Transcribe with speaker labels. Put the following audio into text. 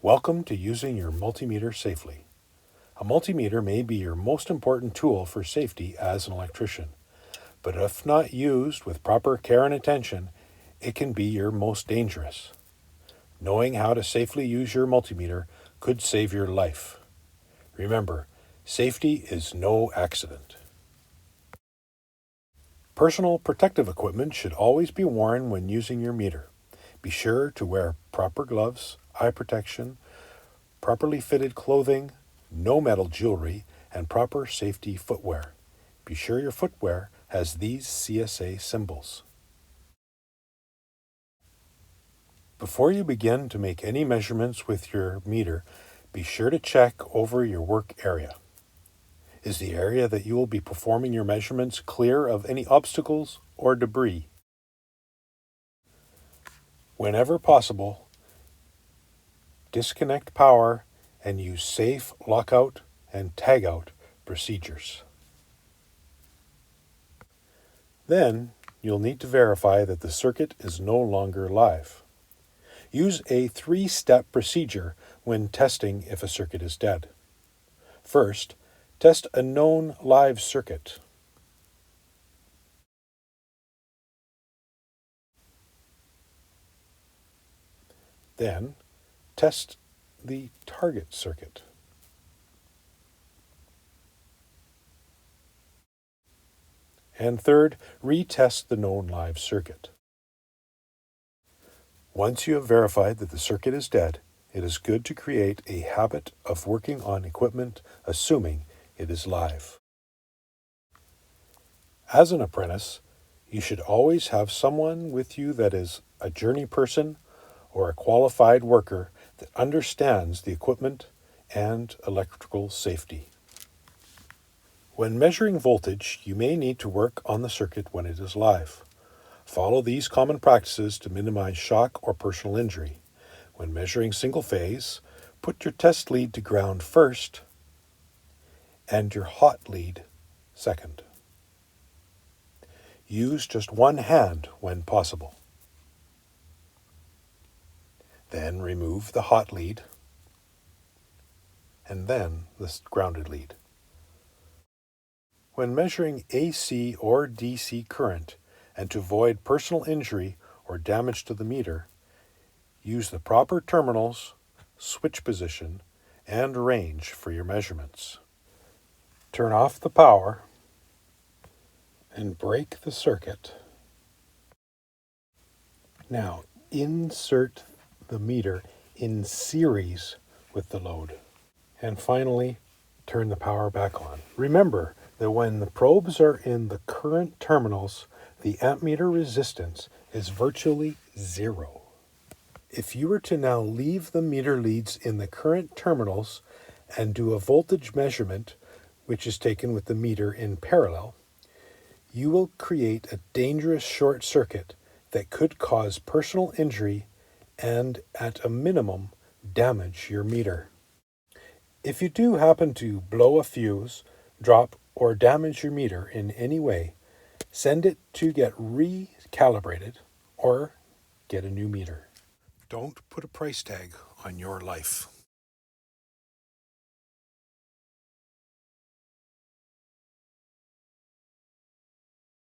Speaker 1: Welcome to using your multimeter safely. A multimeter may be your most important tool for safety as an electrician, but if not used with proper care and attention, it can be your most dangerous. Knowing how to safely use your multimeter could save your life. Remember, safety is no accident. Personal protective equipment should always be worn when using your meter. Be sure to wear proper gloves, eye protection, properly fitted clothing, no metal jewelry, and proper safety footwear. Be sure your footwear has these CSA symbols. Before you begin to make any measurements with your meter, be sure to check over your work area. Is the area that you will be performing your measurements clear of any obstacles or debris? Whenever possible, disconnect power and use safe lockout and tagout procedures. Then, you'll need to verify that the circuit is no longer live. Use a 3-step procedure when testing if a circuit is dead. First, test a known live circuit. Then, test the target circuit. And third, retest the known live circuit. Once you have verified that the circuit is dead, it is good to create a habit of working on equipment assuming it is live. As an apprentice, you should always have someone with you that is a journey person or a qualified worker that understands the equipment and electrical safety. When measuring voltage, you may need to work on the circuit when it is live. Follow these common practices to minimize shock or personal injury. When measuring single phase, put your test lead to ground first and your hot lead second. Use just one hand when possible. Then remove the hot lead and then the grounded lead. When measuring AC or DC current and to avoid personal injury or damage to the meter, use the proper terminals, switch position, and range for your measurements. Turn off the power and break the circuit. Now, insert the meter in series with the load. And finally, turn the power back on. Remember that when the probes are in the current terminals, the ammeter resistance is virtually zero. If you were to now leave the meter leads in the current terminals and do a voltage measurement, which is taken with the meter in parallel, you will create a dangerous short circuit that could cause personal injury and, at a minimum, damage your meter. If you do happen to blow a fuse, drop, or damage your meter in any way, send it to get recalibrated or get a new meter. Don't put a price tag on your life.